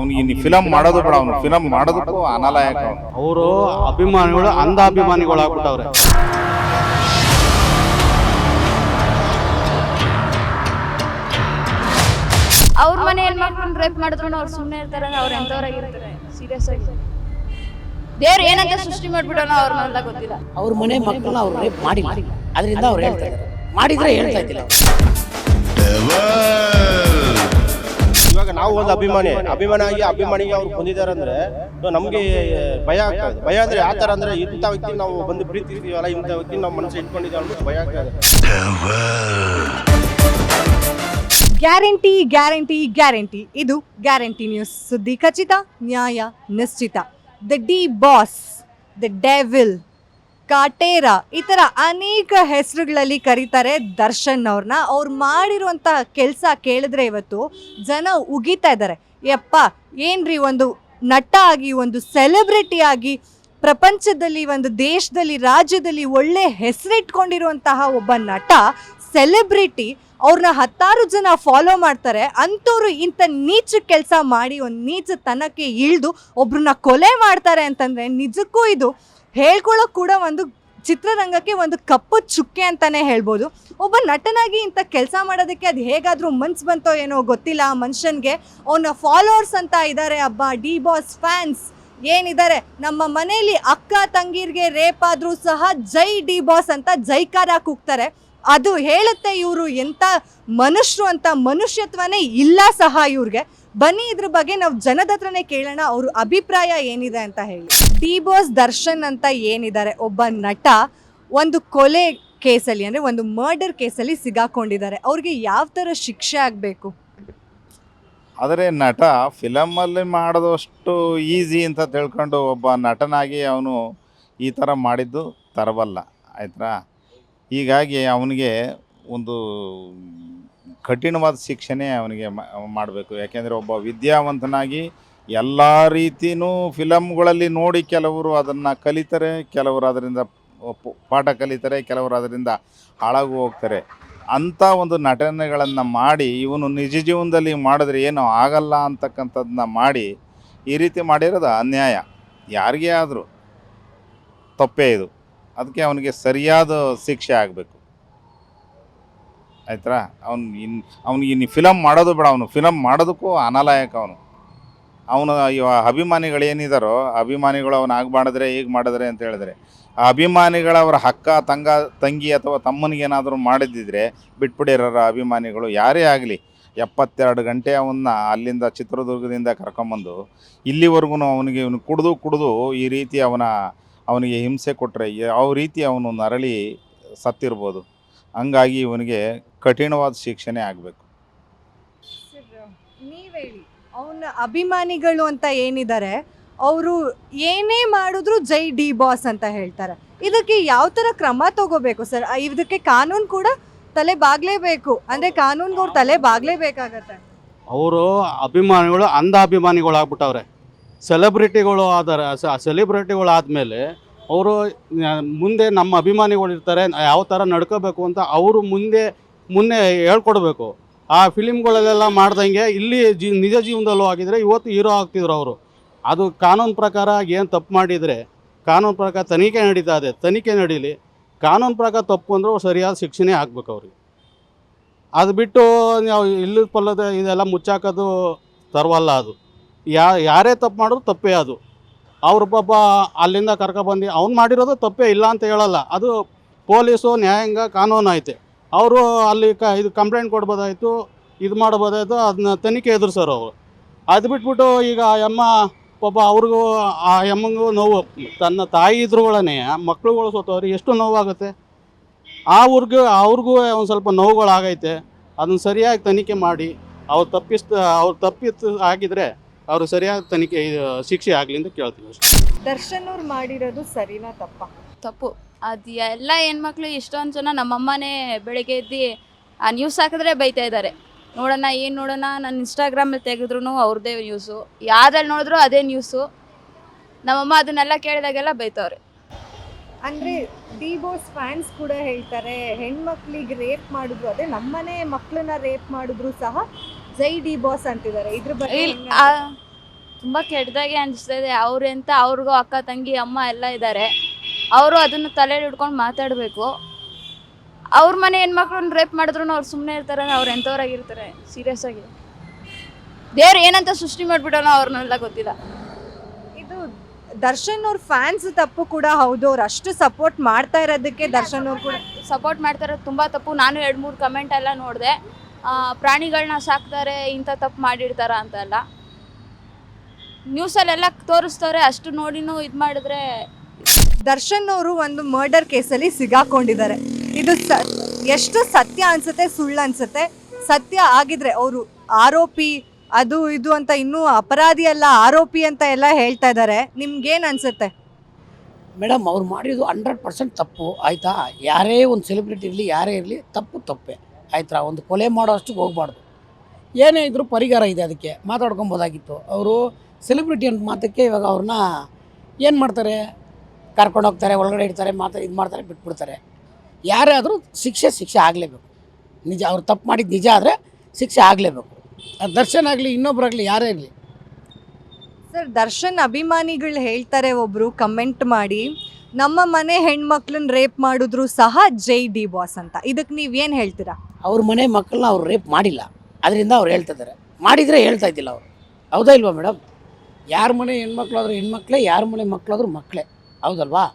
ಅವ್ನಿಗೆ ಫಿಲಮ್ ಮಾಡೋದು ಬೇಡ, ಅವ್ನು ಫಿಲಮ್ ಮಾಡೋದಕ್ಕೂ ಅನಾಲಾಯಕ. ಅವರು ಅಭಿಮಾನಿಗಳು ಅಂಧ ಅಭಿಮಾನಿಗಳು ಆಗ್ಬಿಟ್ಟವ್ರೆ. ಅವ್ರ ಮನೆ ಹೆಣ್ಮಕ್ಳನ್ನ ರೇಪ್ ಮಾಡಿದ್ರು ಅವ್ರು ಸುಮ್ಮನೆ ಇರ್ತಾರೆ? ಅವ್ರು ಎಂತವ್ರಾಗಿರ್ತಾರೆ? ಸೀರಿಯಸ್ ಆಗಿ ದೇವ್ರು ಏನಂತ ಸೃಷ್ಟಿ ಮಾಡ್ಬಿಡೋಣ ಅವ್ರನ್ನೆಲ್ಲ ಗೊತ್ತಿಲ್ಲ. ಅವ್ರ ಮನೆ ಮಕ್ಕಳನ್ನ ಅವ್ರು ರೇಪ್ ಮಾಡಿಲ್ಲ, ಅದರಿಂದ ಅವ್ರು ಹೇಳ್ತಾ ಇದ್ದಾರೆ. ಮಾಡಿದ್ರೆ ಹೇಳ್ತಾ ಇದ್ದಿಲ್ಲ. ಇವಾಗ ನಾವು ಒಂದು ಅಭಿಮಾನಿಗೆ ಅವ್ರು ಬಂದಿದ್ದಾರೆ ಅಂದ್ರೆ ನಮ್ಗೆ ಭಯ ಆಗ್ತದೆ. ಭಯ ಅಂದ್ರೆ ಯಾವ ತರ ಅಂದ್ರೆ ಇಂಥ ವ್ಯಕ್ತಿ ನಾವು ಬಂದು ಪ್ರೀತಿಸ್ತೀವಲ್ಲ, ಇಂಥ ವ್ಯಕ್ತಿ ನಾವು ಮನಸ್ಸು ಇಟ್ಕೊಂಡಿದ್ದೀವಿ ಅಂದ್ಬಿಟ್ಟು ಭಯ ಆಗ್ತದೆ. Guarantee guarantee guarantee. ಇದು ಗ್ಯಾರಂಟಿ ನ್ಯೂಸ್. ಸುದ್ದಿ ಖಚಿತ, ನ್ಯಾಯ ನಿಶ್ಚಿತ. The D boss, the devil, Kaatera, ಈ ಥರ ಅನೇಕ ಹೆಸರುಗಳಲ್ಲಿ ಕರೀತಾರೆ ದರ್ಶನ್ ಅವ್ರನ್ನ. ಅವ್ರು ಮಾಡಿರುವಂಥ ಕೆಲಸ ಕೇಳಿದ್ರೆ ಇವತ್ತು ಜನ ಉಗಿತಾ ಇದ್ದಾರೆ. ಯಪ್ಪ ಏನ್ರಿ, ಒಂದು ನಟ ಆಗಿ, ಒಂದು ಸೆಲೆಬ್ರಿಟಿ ಆಗಿ, ಪ್ರಪಂಚದಲ್ಲಿ, ಒಂದು ದೇಶದಲ್ಲಿ, ರಾಜ್ಯದಲ್ಲಿ ಒಳ್ಳೆ ಹೆಸರಿಟ್ಕೊಂಡಿರುವಂತಹ ಒಬ್ಬ ನಟ, ಸೆಲೆಬ್ರಿಟಿ, ಅವ್ರನ್ನ 10 ಜನ ಫಾಲೋ ಮಾಡ್ತಾರೆ. ಅಂಥವ್ರು ಇಂಥ ನೀಚ ಕೆಲಸ ಮಾಡಿ, ಒಂದು ನೀಚತನಕ್ಕೆ ಇಳಿದು ಒಬ್ರನ್ನ ಕೊಲೆ ಮಾಡ್ತಾರೆ ಅಂತಂದರೆ ನಿಜಕ್ಕೂ ಇದು ಹೇಳ್ಕೊಳ್ಳೋಕೆ ಕೂಡ ಒಂದು ಚಿತ್ರರಂಗಕ್ಕೆ ಒಂದು ಕಪ್ಪು ಚುಕ್ಕೆ ಅಂತಲೇ ಹೇಳ್ಬೋದು. ಒಬ್ಬ ನಟನಾಗಿ ಇಂಥ ಕೆಲಸ ಮಾಡೋದಕ್ಕೆ ಅದು ಹೇಗಾದರೂ ಮನ್ಸು ಬಂತೋ ಏನೋ ಗೊತ್ತಿಲ್ಲ ಆ ಮನುಷ್ಯನಿಗೆ. ಅವನ ಫಾಲೋವರ್ಸ್ ಅಂತ ಇದ್ದಾರೆ, ಹಬ್ಬ ಡಿ ಬಾಸ್ ಫ್ಯಾನ್ಸ್ ಏನಿದ್ದಾರೆ, ನಮ್ಮ ಮನೆಯಲ್ಲಿ ಅಕ್ಕ ತಂಗಿರ್ಗೆ ರೇಪ್ ಆದರೂ ಸಹ ಜೈ ಡಿ ಬಾಸ್ ಅಂತ ಜೈಕಾರ ಕೂಗ್ತಾರೆ. ಅದು ಹೇಳುತ್ತೆ ಇವರು ಎಂಥ ಮನುಷ್ಯರು ಅಂತ. ಮನುಷ್ಯತ್ವನೇ ಇಲ್ಲ ಸಹ ಇವ್ರಿಗೆ. ಬನ್ನಿ ಇದ್ರ ಬಗ್ಗೆ ನಾವು ಜನದ ಹತ್ರನೇ ಕೇಳೋಣ, ಅವ್ರ ಅಭಿಪ್ರಾಯ ಏನಿದೆ ಅಂತ ಹೇಳಿ. ಡಿ ಬಾಸ್ ದರ್ಶನ್ ಅಂತ ಏನಿದ್ದಾರೆ, ಒಬ್ಬ ನಟ, ಒಂದು ಕೊಲೆ ಕೇಸಲ್ಲಿ ಅಂದರೆ ಒಂದು ಮರ್ಡರ್ ಕೇಸಲ್ಲಿ ಸಿಗಾಕೊಂಡಿದ್ದಾರೆ. ಅವ್ರಿಗೆ ಯಾವ ಥರ ಶಿಕ್ಷೆ ಆಗಬೇಕು? ಆದರೆ ನಟ ಫಿಲಮಲ್ಲಿ ಮಾಡೋದಷ್ಟು ಈಸಿ ಅಂತ ತಿಳ್ಕೊಂಡು ಒಬ್ಬ ನಟನಾಗಿ ಅವನು ಈ ಥರ ಮಾಡಿದ್ದು ತರಬಲ್ಲ, ಆಯ್ತಾ. ಹೀಗಾಗಿ ಅವನಿಗೆ ಒಂದು ಕಠಿಣವಾದ ಶಿಕ್ಷೆನೇ ಅವನಿಗೆ ಮಾಡಬೇಕು. ಯಾಕೆಂದರೆ ಒಬ್ಬ ವಿದ್ಯಾವಂತನಾಗಿ ಎಲ್ಲ ರೀತಿಯೂ ಫಿಲಮ್ಗಳಲ್ಲಿ ನೋಡಿ ಕೆಲವರು ಅದನ್ನು ಕಲಿತಾರೆ, ಕೆಲವರು ಅದರಿಂದ ಪಾಠ ಕಲಿತಾರೆ, ಕೆಲವರು ಅದರಿಂದ ಹಾಳಾಗಿ ಹೋಗ್ತಾರೆ. ಅಂಥ ಒಂದು ನಟನೆಗಳನ್ನು ಮಾಡಿ ಇವನು ನಿಜ ಜೀವನದಲ್ಲಿ ಮಾಡಿದ್ರೆ ಏನೋ ಆಗಲ್ಲ ಅಂತಕ್ಕಂಥದ್ದನ್ನ ಮಾಡಿ ಈ ರೀತಿ ಮಾಡಿರೋದು ಅನ್ಯಾಯ. ಯಾರಿಗೇ ಆದರೂ ತಪ್ಪೇ ಇದು. ಅದಕ್ಕೆ ಅವನಿಗೆ ಸರಿಯಾದ ಶಿಕ್ಷೆ ಆಗಬೇಕು, ಆಯ್ತಾ. ಅವ್ನಿಗೆ ಫಿಲಮ್ ಮಾಡೋದು ಬೇಡ, ಅವನು ಫಿಲಮ್ ಮಾಡೋದಕ್ಕೂ ಅನಾಲಾಯಕ. ಅವನು ಅಭಿಮಾನಿಗಳೇನಿದ್ದಾರೋ ಅಭಿಮಾನಿಗಳು ಅವನು ಆಗ ಮಾಡಿದ್ರೆ ಈಗ ಮಾಡಿದ್ರೆ ಅಂತ ಹೇಳಿದ್ರೆ, ಆ ಅಭಿಮಾನಿಗಳವರ ಅಕ್ಕ ತಂಗಿ ಅಥವಾ ತಮ್ಮನಿಗೇನಾದರೂ ಮಾಡಿದ್ದಿದ್ರೆ ಬಿಟ್ಬಿಡಿರೋರ ಅಭಿಮಾನಿಗಳು ಯಾರೇ ಆಗಲಿ 72 ಗಂಟೆ ಅವನ್ನ ಅಲ್ಲಿಂದ ಚಿತ್ರದುರ್ಗದಿಂದ ಕರ್ಕೊಂಬಂದು ಇಲ್ಲಿವರೆಗೂ ಇವನು ಕುಡಿದು ಈ ರೀತಿ ಅವನಿಗೆ ಹಿಂಸೆ ಕೊಟ್ಟರೆ ಯಾವ ರೀತಿ ಅವನು ನರಳಿ ಸತ್ತಿರ್ಬೋದು. ಹಂಗಾಗಿ ಇವನಿಗೆ ಕಠಿಣವಾದ ಶಿಕ್ಷೆನೇ ಆಗಬೇಕು. ನೀವೇಳಿ, ಅವನ ಅಭಿಮಾನಿಗಳು ಅಂತ ಏನಿದ್ದಾರೆ ಅವರು ಏನೇ ಮಾಡಿದ್ರು ಜೈ ಡಿ ಬಾಸ್ ಅಂತ ಹೇಳ್ತಾರೆ. ಇದಕ್ಕೆ ಯಾವ ಥರ ಕ್ರಮ ತಗೋಬೇಕು ಸರ್? ಇದಕ್ಕೆ ಕಾನೂನು ಕೂಡ ತಲೆ ಬಾಗ್ಲೇಬೇಕು, ಅಂದರೆ ಕಾನೂನ್ಗೆ ಅವ್ರು ತಲೆ ಬಾಗ್ಲೇಬೇಕಾಗತ್ತೆ. ಅವರು ಅಭಿಮಾನಿಗಳು ಅಂಧ ಅಭಿಮಾನಿಗಳು ಆಗ್ಬಿಟ್ಟವ್ರೆ. ಸೆಲೆಬ್ರಿಟಿಗಳು ಆದಮೇಲೆ ಅವರು ಮುಂದೆ ನಮ್ಮ ಅಭಿಮಾನಿಗಳು ಇರ್ತಾರೆ, ಯಾವ ಥರ ನಡ್ಕೋಬೇಕು ಅಂತ ಅವರು ಮುನ್ನೆ ಹೇಳ್ಕೊಡ್ಬೇಕು. ಆ ಫಿಲಿಮ್ಗಳಲ್ಲೆಲ್ಲ ಮಾಡ್ದಂಗೆ ಇಲ್ಲಿ ನಿಜ ಜೀವನದಲ್ಲೂ ಆಗಿದ್ರೆ ಇವತ್ತು ಹೀರೋ ಆಗ್ತಿದ್ರು ಅವರು. ಅದು ಕಾನೂನು ಪ್ರಕಾರ ಏನು ತಪ್ಪು ಮಾಡಿದರೆ ಕಾನೂನು ಪ್ರಕಾರ ತನಿಖೆ ನಡೀತಾ ಇದೆ, ತನಿಖೆ ನಡೀಲಿ. ಕಾನೂನು ಪ್ರಕಾರ ತಪ್ಪು ಅಂದರೂ ಸರಿಯಾದ ಶಿಕ್ಷೆನೇ ಆಗಬೇಕು ಅವ್ರಿಗೆ. ಅದು ಬಿಟ್ಟು ನಾವು ಇಲ್ಲದ ಪಲ್ಲದ ಇದೆಲ್ಲ ಮುಚ್ಚಾಕೋದು ತರವಲ್ಲ. ಅದು ಯಾರೇ ತಪ್ಪು ಮಾಡಿದ್ರು ತಪ್ಪೇ ಅದು. ಅವ್ರು ಪಾಪ ಅಲ್ಲಿಂದ ಕರ್ಕೊಬಂದು ಅವ್ನು ಮಾಡಿರೋದು ತಪ್ಪೇ ಇಲ್ಲ ಅಂತ ಹೇಳಲ್ಲ. ಅದು ಪೊಲೀಸು ನ್ಯಾಯಾಂಗ ಕಾನೂನು ಐತೆ. ಅವರು ಅಲ್ಲಿ ಇದು ಕಂಪ್ಲೇಂಟ್ ಕೊಡ್ಬೋದಾಯಿತು, ಇದು ಮಾಡ್ಬೋದಾಯಿತು, ಅದನ್ನ ತನಿಖೆ ಎದುರಿಸೋರು ಅವರು. ಅದು ಬಿಟ್ಬಿಟ್ಟು ಈಗ ಅಮ್ಮ ಪಾಪ ಅವ್ರಿಗೂ ಆ ಅಮ್ಮಂಗೂ ನೋವು, ತನ್ನ ತಾಯಿ ಇದ್ರುಗಳೇ ಮಕ್ಳುಗಳು ಸೋತವ್ರಿಗೆ ಎಷ್ಟು ನೋವಾಗುತ್ತೆ. ಅವ್ರಿಗೂ ಒಂದು ಸ್ವಲ್ಪ ನೋವುಗಳಾಗೈತೆ. ಅದನ್ನು ಸರಿಯಾಗಿ ತನಿಖೆ ಮಾಡಿ ಅವ್ರು ತಪ್ಪಿತ್ತು ಆಗಿದ್ರೆ ಅವ್ರಿಗೆ ಸರಿಯಾದ ತನಿಖೆ ಶಿಕ್ಷೆ ಆಗಲಿ ಅಂತ ಕೇಳ್ತೀವಿ ಅಷ್ಟೇ. ದರ್ಶನ್ ಅವ್ರು ಮಾಡಿರೋದು ಸರಿನಾ ತಪ್ಪು. ಅದು ಎಲ್ಲ ಹೆಣ್ಮಕ್ಳು ಎಷ್ಟೊಂದು ಜನ ನಮ್ಮಮ್ಮನೇ ಬೆಳಗ್ಗೆ ಎದ್ದು ಆ ನ್ಯೂಸ್ ಹಾಕಿದ್ರೆ ಬೈತಾ ಇದ್ದಾರೆ. ನೋಡೋಣ ಏನು ನೋಡೋಣ, ನಾನು ಇನ್ಸ್ಟಾಗ್ರಾಮಲ್ಲಿ ತೆಗೆದ್ರೂ ಅವ್ರದ್ದೇ ನ್ಯೂಸು, ಯಾವ್ದ್ರಲ್ಲಿ ನೋಡಿದ್ರು ಅದೇ ನ್ಯೂಸು. ನಮ್ಮಮ್ಮ ಅದನ್ನೆಲ್ಲ ಕೇಳಿದಾಗೆಲ್ಲ ಬೈತವ್ರೆ. ಅಂದರೆ ಡಿ ಬಾಸ್ ಫ್ಯಾನ್ಸ್ ಕೂಡ ಹೇಳ್ತಾರೆ ಹೆಣ್ಮಕ್ಳಿಗೆ ರೇಪ್ ಮಾಡಿದ್ರು, ಅದೇ ನಮ್ಮನೆ ಮಕ್ಕಳನ್ನ ರೇಪ್ ಮಾಡಿದ್ರು ಸಹ ಜೈ ಡಿ ಬಾಸ್ ಅಂತಿದ್ದಾರೆ. ಇದ್ರ ಬಗ್ಗೆ ತುಂಬ ಕೆಟ್ಟದಾಗೆ ಅನಿಸ್ತಾ ಇದೆ. ಅವ್ರೆಂತ ಅವ್ರಿಗೂ ಅಕ್ಕ ತಂಗಿ ಅಮ್ಮ ಎಲ್ಲ ಇದ್ದಾರೆ. ಅವರು ಅದನ್ನು ತಲೆಯಲ್ಲಿ ಹಿಡ್ಕೊಂಡು ಮಾತಾಡಬೇಕು. ಅವ್ರ ಮನೆ ಹೆಣ್ಮಕ್ಳನ್ನ ರೇಪ್ ಮಾಡಿದ್ರು ಅವ್ರು ಸುಮ್ಮನೆ ಇರ್ತಾರೆ. ಅವ್ರು ಎಂಥವ್ರಾಗಿರ್ತಾರೆ ಸೀರಿಯಸ್ ಆಗಿ. ದೇವ್ರು ಏನಂತ ಸೃಷ್ಟಿ ಮಾಡಿಬಿಡೋಣ ಅವ್ರನ್ನೆಲ್ಲ ಗೊತ್ತಿಲ್ಲ. ಇದು ದರ್ಶನ್ ಅವ್ರ ಫ್ಯಾನ್ಸ್ ತಪ್ಪು ಕೂಡ ಹೌದು. ಅವ್ರು ಅಷ್ಟು ಸಪೋರ್ಟ್ ಮಾಡ್ತಾ ಇರೋದಕ್ಕೆ ದರ್ಶನ್ ಅವ್ರು ಕೂಡ ಸಪೋರ್ಟ್ ಮಾಡ್ತಾರೆ, ತುಂಬ ತಪ್ಪು. ನಾನು 2-3 ಕಮೆಂಟ್ ಎಲ್ಲ ನೋಡಿದೆ. ಪ್ರಾಣಿಗಳನ್ನ ಸಾಕ್ತಾರೆ, ಇಂಥ ತಪ್ಪು ಮಾಡಿರ್ತಾರ ಅಂತ ಎಲ್ಲ ನ್ಯೂಸಲ್ಲೆಲ್ಲ ತೋರಿಸ್ತವ್ರೆ. ಅಷ್ಟು ನೋಡಿನೂ ಇದು ಮಾಡಿದ್ರೆ ದರ್ಶನ್ ಅವರು ಒಂದು ಮರ್ಡರ್ ಕೇಸಲ್ಲಿ ಸಿಗಾಕೊಂಡಿದ್ದಾರೆ. ಇದು ಎಷ್ಟು ಸತ್ಯ ಅನ್ಸುತ್ತೆ ಸುಳ್ಳು ಅನ್ಸುತ್ತೆ? ಸತ್ಯ ಆಗಿದ್ರೆ ಅವರು ಆರೋಪಿ ಅದು ಇದು ಅಂತ ಇನ್ನೂ ಅಪರಾಧಿ ಅಲ್ಲ ಆರೋಪಿ ಅಂತ ಎಲ್ಲ ಹೇಳ್ತಾ ಇದ್ದಾರೆ. ನಿಮ್ಗೇನು ಅನ್ಸುತ್ತೆ? ಮೇಡಮ್ ಅವ್ರು ಮಾಡಿರೋದು 100% ತಪ್ಪು ಆಯಿತಾ. ಯಾರೇ ಒಂದು ಸೆಲೆಬ್ರಿಟಿ ಇರಲಿ ಯಾರೇ ಇರಲಿ ತಪ್ಪೇ ಆಯ್ತಾ. ಒಂದು ಕೊಲೆ ಮಾಡೋ ಅಷ್ಟು ಹೋಗ್ಬಾರ್ದು. ಏನೇ ಇದ್ರೂ ಪರಿಹಾರ ಇದೆ, ಅದಕ್ಕೆ ಮಾತಾಡ್ಕೊಬೋದಾಗಿತ್ತು. ಅವರು ಸೆಲೆಬ್ರಿಟಿ ಅಂತ ಮಾತಕ್ಕೆ ಇವಾಗ ಅವ್ರನ್ನ ಏನು ಮಾಡ್ತಾರೆ, ಕರ್ಕೊಂಡು ಹೋಗ್ತಾರೆ, ಒಳಗಡೆ ಇಡ್ತಾರೆ, ಇದು ಮಾಡ್ತಾರೆ, ಬಿಟ್ಬಿಡ್ತಾರೆ. ಯಾರೇ ಆದರೂ ಶಿಕ್ಷೆ ಆಗಲೇಬೇಕು. ನಿಜ ಅವ್ರು ತಪ್ಪು ಮಾಡಿದ್ದು ನಿಜ ಆದರೆ ಶಿಕ್ಷೆ ಆಗಲೇಬೇಕು. ಅದು ದರ್ಶನ್ ಆಗಲಿ ಇನ್ನೊಬ್ರಾಗಲಿ ಯಾರೇ ಇರಲಿ. ಸರ್, ದರ್ಶನ್ ಅಭಿಮಾನಿಗಳು ಹೇಳ್ತಾರೆ, ಒಬ್ರು ಕಮೆಂಟ್ ಮಾಡಿ, ನಮ್ಮ ಮನೆ ಹೆಣ್ಮಕ್ಳನ್ನ ರೇಪ್ ಮಾಡಿದ್ರು ಸಹ ಜೈ ಡಿ ಬಾಸ್ ಅಂತ. ಇದಕ್ಕೆ ನೀವೇನು ಹೇಳ್ತೀರಾ? ಅವ್ರ ಮನೆ ಮಕ್ಕಳನ್ನ ಅವ್ರು ರೇಪ್ ಮಾಡಿಲ್ಲ, ಅದರಿಂದ ಅವ್ರು ಹೇಳ್ತಿದ್ದಾರೆ. ಮಾಡಿದರೆ ಹೇಳ್ತಾ ಇದ್ದಿಲ್ಲ ಅವರು. ಹೌದಾ ಇಲ್ವಾ ಮೇಡಮ್? ಯಾರ ಮನೆ ಹೆಣ್ಮಕ್ಳಾದ್ರೂ ಹೆಣ್ಮಕ್ಳೇ, ಯಾರ ಮನೆ ಮಕ್ಕಳಾದ್ರೂ ಮಕ್ಕಳೇ. ಹೌದಲ್ವಾ?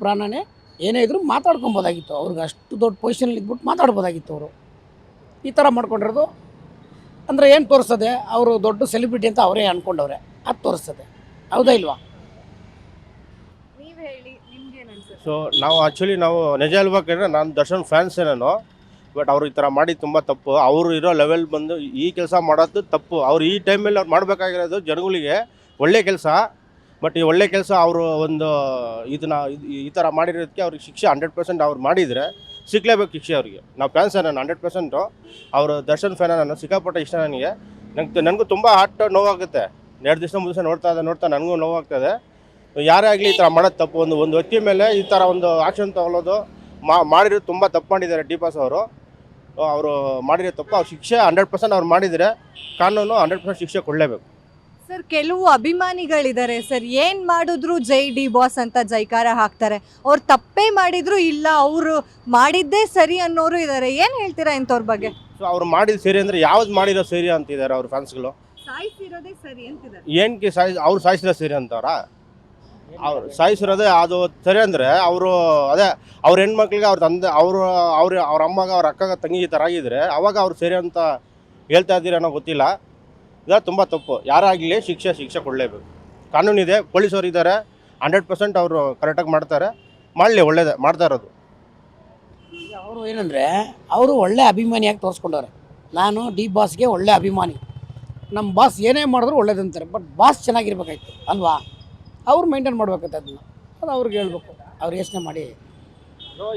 ಪ್ರಾಣನೇ ಏನೇ ಇದ್ರೂ ಮಾತಾಡ್ಕೊಬೋದಾಗಿತ್ತು. ಅವ್ರಿಗೆ ಅಷ್ಟು ದೊಡ್ಡ ಪೊಸಿಷನಲ್ಲಿ ಇದ್ಬಿಟ್ಟು ಮಾತಾಡ್ಬೋದಾಗಿತ್ತು. ಅವರು ಈ ಥರ ಮಾಡ್ಕೊಂಡಿರೋದು ಅಂದರೆ ಏನು ತೋರಿಸ್ತದೆ? ಅವರು ದೊಡ್ಡ ಸೆಲೆಬ್ರಿಟಿ ಅಂತ ಅವರೇ ಅಂದ್ಕೊಂಡವ್ರೆ, ಅದು ತೋರಿಸ್ತದೆ. ಹೌದಾ ಇಲ್ವಾ? ನೀವು ಹೇಳಿ, ನಿಮ್ಗೇನು ಅನ್ಸುತ್ತೆ? ಸೊ ನಾವು ಆ್ಯಕ್ಚುಲಿ ನಾವು ನಿಜ ಹೇಳ್ಬೇಕಂದ್ರೆ ನಾನು ದರ್ಶನ್ ಫ್ಯಾನ್ಸೇ ನಾನು. ಬಟ್ ಅವರು ಈ ಥರ ಮಾಡಿ ತುಂಬ ತಪ್ಪು. ಅವರು ಇರೋ ಲೆವೆಲ್ ಬಂದು ಈ ಕೆಲಸ ಮಾಡೋದು ತಪ್ಪು. ಅವ್ರು ಈ ಟೈಮಲ್ಲಿ ಅವ್ರು ಮಾಡಬೇಕಾಗಿರೋದು ಜನಗಳಿಗೆ ಒಳ್ಳೆ ಕೆಲಸ. ಬಟ್ ಈ ಒಳ್ಳೆ ಕೆಲಸ ಅವರು ಒಂದು ಇದನ್ನ ಈ ಥರ ಮಾಡಿರೋದಕ್ಕೆ ಅವ್ರಿಗೆ ಶಿಕ್ಷೆ 100% ಅವ್ರು ಮಾಡಿದರೆ ಸಿಕ್ಕಲೇಬೇಕು ಶಿಕ್ಷೆ ಅವ್ರಿಗೆ. ನಾವು ಫ್ಯಾನ್ಸ್ ನಾನು 100%. ಅವರು ದರ್ಶನ್ ಫ್ಯಾನ ನಾನು, ಸಿಕ್ಕಾಪಟ್ಟೆ ಇಷ್ಟ ನನಗೆ. ನನಗೂ ತುಂಬ ಹಾರ್ಟ್ ನೋವಾಗುತ್ತೆ. 2 ದಿವಸ 3 ದಿವಸ ನೋಡ್ತಾ ನನಗೂ ನೋವಾಗ್ತದೆ. ಯಾರೇ ಆಗಲಿ ಈ ಥರ ಮಾಡೋದು ತಪ್ಪು. ಒಂದು ವ್ಯಕ್ತಿ ಮೇಲೆ ಈ ಥರ ಒಂದು ಆಕ್ಷನ್ ತಗೊಳ್ಳೋದು ಮಾಡಿರೋದು ತುಂಬ ತಪ್ಪು ಮಾಡಿದ್ದಾರೆ ಡಿ ಬಾಸ್ ಅವರು. ಅವರು ಮಾಡಿರೋ ತಪ್ಪು. ಅವ್ರು ಶಿಕ್ಷೆ 100% ಅವ್ರು ಮಾಡಿದರೆ ಕಾನೂನು 100% ಶಿಕ್ಷೆ ಕೊಡಲೇಬೇಕು. ಸರ್, ಕೆಲವು ಅಭಿಮಾನಿಗಳಿದ್ದಾರೆ ಸರ್, ಏನು ಮಾಡಿದ್ರು ಜೈ ಡಿ ಬಾಸ್ ಅಂತ ಜೈಕಾರ ಹಾಕ್ತಾರೆ. ಅವ್ರು ತಪ್ಪೇ ಮಾಡಿದ್ರು ಇಲ್ಲ, ಅವರು ಮಾಡಿದ್ದೇ ಸರಿ ಅನ್ನೋರು ಇದ್ದಾರೆ. ಏನು ಹೇಳ್ತೀರಾ ಇಂಥವ್ರ ಬಗ್ಗೆ? ಸೊ ಅವ್ರು ಮಾಡಿದ ಸೇರಿ ಅಂದರೆ ಯಾವ್ದು ಮಾಡಿರೋ ಸೇರಿ ಅಂತಿದ್ದಾರೆ ಅವ್ರ ಫ್ಯಾನ್ಸ್ಗಳು. ಸಾಯಿಸಿರೋದೇ ಸರಿ ಅಂತಿದ್ದಾರೆ. ಏನಕ್ಕೆ ಅವ್ರು ಸಾಯಿಸಿರೋ ಸೇರಿ ಅಂತವ್ರ? ಅವ್ರು ಸಾಯಿಸಿರೋದೇ ಅದು ಸರಿ ಅಂದರೆ ಅವರು ಅದೇ ಅವ್ರ ಹೆಣ್ಮಕ್ಳಿಗೆ ಅವ್ರ ತಂದೆ ಅವ್ರ ಅಮ್ಮಗ ಅವ್ರ ಅಕ್ಕಗ ತಂಗಿ ಈ ಥರ ಆಗಿದ್ರೆ ಅವಾಗ ಅವ್ರು ಸರಿ ಅಂತ ಹೇಳ್ತಾ ಇದ್ದೀರಿ ಅನ್ನೋ ಗೊತ್ತಿಲ್ಲ. ಇದು ತುಂಬ ತಪ್ಪು. ಯಾರಾಗಲಿ ಶಿಕ್ಷೆ ಕೊಡಲೇಬೇಕು. ಕಾನೂನಿದೆ, ಪೊಲೀಸರು ಇದ್ದಾರೆ, 100% ಅವರು ಕರೆಕ್ಟಾಗಿ ಮಾಡ್ತಾರೆ. ಮಾಡಲಿ, ಒಳ್ಳೇದೇ ಮಾಡ್ತಾ ಇರೋದು. ಅವರು ಏನಂದರೆ ಅವರು ಒಳ್ಳೆ ಅಭಿಮಾನಿಯಾಗಿ ತೋರಿಸ್ಕೊಂಡವ್ರೆ. ನಾನು ಡಿ ಬಾಸ್ಗೆ ಒಳ್ಳೆ ಅಭಿಮಾನಿ, ನಮ್ಮ ಬಾಸ್ ಏನೇ ಮಾಡಿದ್ರು ಒಳ್ಳೇದಂತಾರೆ. ಬಟ್ ಬಾಸ್ ಚೆನ್ನಾಗಿರ್ಬೇಕಾಯ್ತು ಅಲ್ವಾ? ಅವ್ರು ಮೇಂಟೈನ್ ಮಾಡ್ಬೇಕಾಯ್ತು ಅದನ್ನು. ಅದು ಅವ್ರಿಗೆ ಹೇಳ್ಬೇಕು. ಅವ್ರು ಯೋಚನೆ ಮಾಡಿ.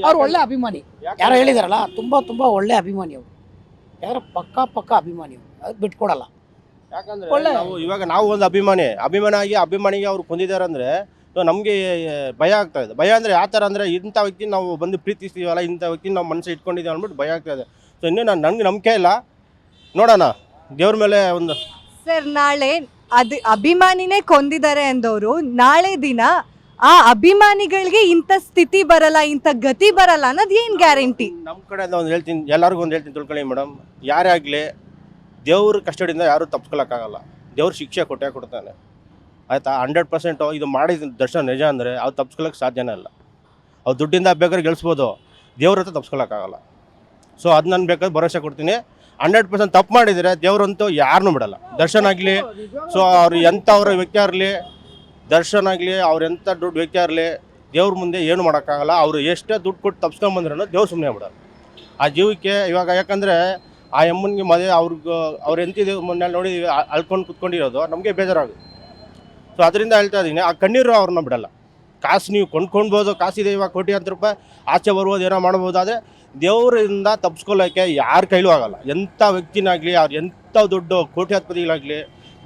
ಅವ್ರು ಒಳ್ಳೆ ಅಭಿಮಾನಿ. ಯಾರೋ ಹೇಳಿದಾರಲ್ಲ, ತುಂಬ ಒಳ್ಳೆ ಅಭಿಮಾನಿ ಅವರು. ಯಾರೋ ಪಕ್ಕ ಅಭಿಮಾನಿ ಅವರು. ಅದು ಬಿಟ್ಕೊಡಲ್ಲ. ಯಾಕಂದರೆ ನಾವು ಒಂದು ಅಭಿಮಾನಿಗೆ ಅವ್ರು ಕೊಂದಿದ್ದಾರೆ ಅಂದರೆ ನಮಗೆ ಭಯ ಆಗ್ತಾಯಿದೆ. ಭಯ ಅಂದರೆ ಯಾವ ಥರ ಅಂದರೆ ಇಂಥ ವ್ಯಕ್ತಿ ನಾವು ಬಂದು ಪ್ರೀತಿಸ್ತೀವಲ್ಲ, ಇಂಥ ವ್ಯಕ್ತಿ ನಾವು ಮನಸ್ಸು ಇಟ್ಕೊಂಡಿದ್ದೀವಿ ಅಂದ್ಬಿಟ್ಟು ಭಯ ಆಗ್ತಾಯಿದೆ. ಸೊ ಇನ್ನೂ ನನಗೆ ನಂಬಿಕೆ ಇಲ್ಲ. ನೋಡೋಣ, ದೇವ್ರ ಮೇಲೆ ಒಂದು. ಸರ್, ನಾಳೆ ಅಭಿಮಾನಿನೇ ಕೊಂದಿದ್ದಾರೆ ಅಂದವರು, ನಾಳೆ ದಿನ ಆ ಅಭಿಮಾನಿಗಳಿಗೆ ಇಂಥ ಸ್ಥಿತಿ ಬರಲ್ಲ, ಇಂಥ ಗತಿ ಬರಲ್ಲ ಅನ್ನೋದು ಏನು ಗ್ಯಾರಂಟಿ? ನಮ್ಮ ಕಡೆಯಿಂದ ಒಂದು ಹೇಳ್ತೀನಿ, ಎಲ್ಲರಿಗೂ ಒಂದು ಹೇಳ್ತೀನಿ, ತಿಳ್ಕೊಳ್ಳಿ ಮೇಡಮ್. ಯಾರೇ ಆಗಲಿ ದೇವ್ರ ಕಸ್ಟಡಿಯಿಂದ ಯಾರೂ ತಪ್ಪಿಸ್ಕೊಳ್ಳೋಕ್ಕಾಗಲ್ಲ. ದೇವ್ರ ಶಿಕ್ಷೆ ಕೊಡ್ತಾನೆ, ಆಯಿತಾ? 100% ಇದು ಮಾಡಿದ ದರ್ಶನ ನಿಜ ಅಂದರೆ ಅವ್ರು ತಪ್ಪಿಸ್ಕೊಳ್ಳೋಕೆ ಸಾಧ್ಯನೇ ಇಲ್ಲ. ಅವ್ರು ದುಡ್ಡಿಂದ ಬೇಕಾದ್ರೆ ಗೆಲ್ಲಿಸ್ಬೋದು, ದೇವ್ರ ಹತ್ರ ತಪ್ಪಿಸ್ಕೊಳ್ಳೋಕ್ಕಾಗಲ್ಲ. ಸೊ ಅದು ನಾನು ಬೇಕಾದ್ರೆ ಭರವಸೆ ಕೊಡ್ತೀನಿ. 100% ತಪ್ಪು ಮಾಡಿದರೆ ದೇವ್ರಂತೂ ಯಾರನ್ನೂ ಬಿಡಲ್ಲ. ದರ್ಶನ್ ಆಗಲಿ, ಸೊ ಅವ್ರು ಎಂಥವ್ರ ವ್ಯಕ್ತಿ ಆಗಲಿ, ದರ್ಶನ್ ಆಗಲಿ, ಅವ್ರು ಎಂಥ ದುಡ್ಡು ವ್ಯಕ್ತಿ ಆಗಲಿ, ದೇವ್ರ ಮುಂದೆ ಏನು ಮಾಡೋಕ್ಕಾಗಲ್ಲ. ಅವರು ಎಷ್ಟೇ ದುಡ್ಡು ಕೊಟ್ಟು ತಪ್ಸ್ಕೊಂಬಂದ್ರೂ ದೇವ್ರು ಸುಮ್ಮನೆ ಬಿಡಲ್ಲ. ಆ ಜೀವಕ್ಕೆ ಇವಾಗ ಯಾಕಂದರೆ ಆ ಅಮ್ಮನಿಗೆ ಮದುವೆ ಅವ್ರು ಎಂತಿದೆ ಮೊನ್ನೆ ನೋಡಿ ಅಳ್ಕೊಂಡು ಕುತ್ಕೊಂಡಿರೋದು ನಮಗೆ ಬೇಜಾರಾಗುತ್ತೆ. ಸೊ ಅದರಿಂದ ಹೇಳ್ತಾ ಇದ್ದೀನಿ, ಆ ಕಣ್ಣೀರು ಅವ್ರನ್ನ ಬಿಡಲ್ಲ. ಕಾಸು ನೀವು ಕೊಂಡ್ಕೊಳ್ಬೋದು, ಕಾಸಿದೆ ಇವಾಗ ಕೋಟ್ಯಾಂತರ ರೂಪಾಯಿ, ಆಚೆ ಬರ್ಬೋದು, ಏನೋ ಮಾಡ್ಬೋದು. ಆದರೆ ದೇವರಿಂದ ತಪ್ಪಿಸ್ಕೊಳ್ಳೋಕ್ಕೆ ಯಾರ ಕೈಲೂ ಆಗಲ್ಲ. ಎಂಥ ವ್ಯಕ್ತಿನಾಗಲಿ, ಅವ್ರು ಎಂಥ ದೊಡ್ಡ ಕೋಟ್ಯಾಧಿಪತಿಗಳಾಗಲಿ,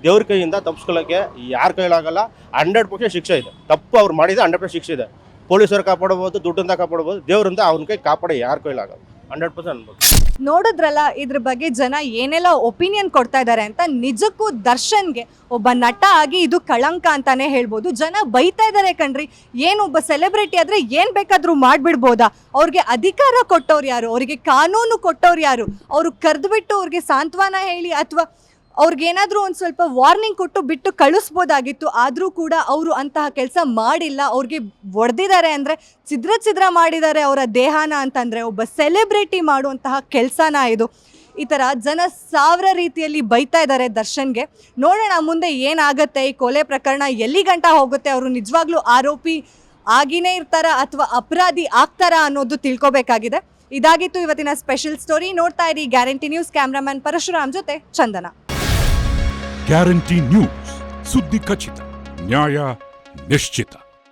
ದೇವ್ರ ಕೈಯಿಂದ ತಪ್ಪಿಸ್ಕೊಳ್ಳೋಕ್ಕೆ ಯಾರ ಕೈಲಾಗಲ್ಲ. 100% ಶಿಕ್ಷೆ ಇದೆ. ತಪ್ಪು ಅವ್ರು ಮಾಡಿದರೆ 100% ಶಿಕ್ಷೆ ಇದೆ. ಪೊಲೀಸರು ಕಾಪಾಡ್ಬೋದು, ದುಡ್ಡಿಂದ ಕಾಪಾಡ್ಬೋದು, ದೇವರಿಂದ ಅವ್ನ ಕೈ ಕಾಪಾಡಿ ಯಾರ ಕೈಲಾಗಲ್ಲ. 100% ಅನ್ಬೋದು. ನೋಡಿದ್ರಲ್ಲ ಇದ್ರ ಬಗ್ಗೆ ಜನ ಏನೆಲ್ಲ ಒಪಿನಿಯನ್ ಕೊಡ್ತಾ ಇದ್ದಾರೆ ಅಂತ. ನಿಜಕ್ಕೂ ದರ್ಶನ್ಗೆ ಒಬ್ಬ ನಟ ಆಗಿ ಇದು ಕಳಂಕ ಅಂತಾನೆ ಹೇಳ್ಬೋದು. ಜನ ಬೈತಾ ಇದ್ದಾರೆ ಕಣ್ರಿ. ಏನು ಒಬ್ಬ ಸೆಲೆಬ್ರಿಟಿ ಆದ್ರೆ ಏನ್ ಬೇಕಾದ್ರೂ ಮಾಡ್ಬಿಡ್ಬೋದಾ? ಅವ್ರಿಗೆ ಅಧಿಕಾರ ಕೊಟ್ಟವ್ರು ಯಾರು? ಅವ್ರಿಗೆ ಕಾನೂನು ಕೊಟ್ಟವ್ರು ಯಾರು? ಅವರು ಕರೆದ್ಬಿಟ್ಟು ಅವ್ರಿಗೆ ಸಾಂತ್ವನ ಹೇಳಿ ಅಥವಾ ಅವ್ರಿಗೇನಾದರೂ ಒಂದು ಸ್ವಲ್ಪ ವಾರ್ನಿಂಗ್ ಕೊಟ್ಟು ಬಿಟ್ಟು ಕಳಿಸ್ಬೋದಾಗಿತ್ತು. ಆದರೂ ಕೂಡ ಅವರು ಅಂತಹ ಕೆಲಸ ಮಾಡಿಲ್ಲ. ಅವ್ರಿಗೆ ಹೊಡೆದಿದ್ದಾರೆ ಅಂದರೆ ಛಿದ್ರ ಮಾಡಿದ್ದಾರೆ ಅವರ ದೇಹನ ಅಂತಂದರೆ ಒಬ್ಬ ಸೆಲೆಬ್ರಿಟಿ ಮಾಡುವಂತಹ ಕೆಲಸನ ಇದು. ಈ ಥರ ಜನ ಸಾವಿರ ರೀತಿಯಲ್ಲಿ ಬೈತಾ ಇದ್ದಾರೆ ದರ್ಶನ್ಗೆ. ನೋಡೋಣ ಮುಂದೆ ಏನಾಗುತ್ತೆ, ಈ ಕೊಲೆ ಪ್ರಕರಣ ಎಲ್ಲಿ ಗಂಟ ಹೋಗುತ್ತೆ, ಅವರು ನಿಜವಾಗ್ಲೂ ಆರೋಪಿ ಆಗಿನೇ ಇರ್ತಾರಾ ಅಥವಾ ಅಪರಾಧಿ ಆಗ್ತಾರಾ ಅನ್ನೋದು ತಿಳ್ಕೊಬೇಕಾಗಿದೆ. ಇದಾಗಿತ್ತು ಇವತ್ತಿನ ಸ್ಪೆಷಲ್ ಸ್ಟೋರಿ. ನೋಡ್ತಾ ಇರಿ ಗ್ಯಾರಂಟಿ ನ್ಯೂಸ್. ಕ್ಯಾಮ್ರಾಮನ್ ಪರಶುರಾಮ್ ಜೊತೆ ಚಂದನ. ಗ್ಯಾರಂಟಿ ನ್ಯೂಸ್, ಸುದ್ದಿ ಖಚಿತ, ನ್ಯಾಯ ನಿಶ್ಚಿತ.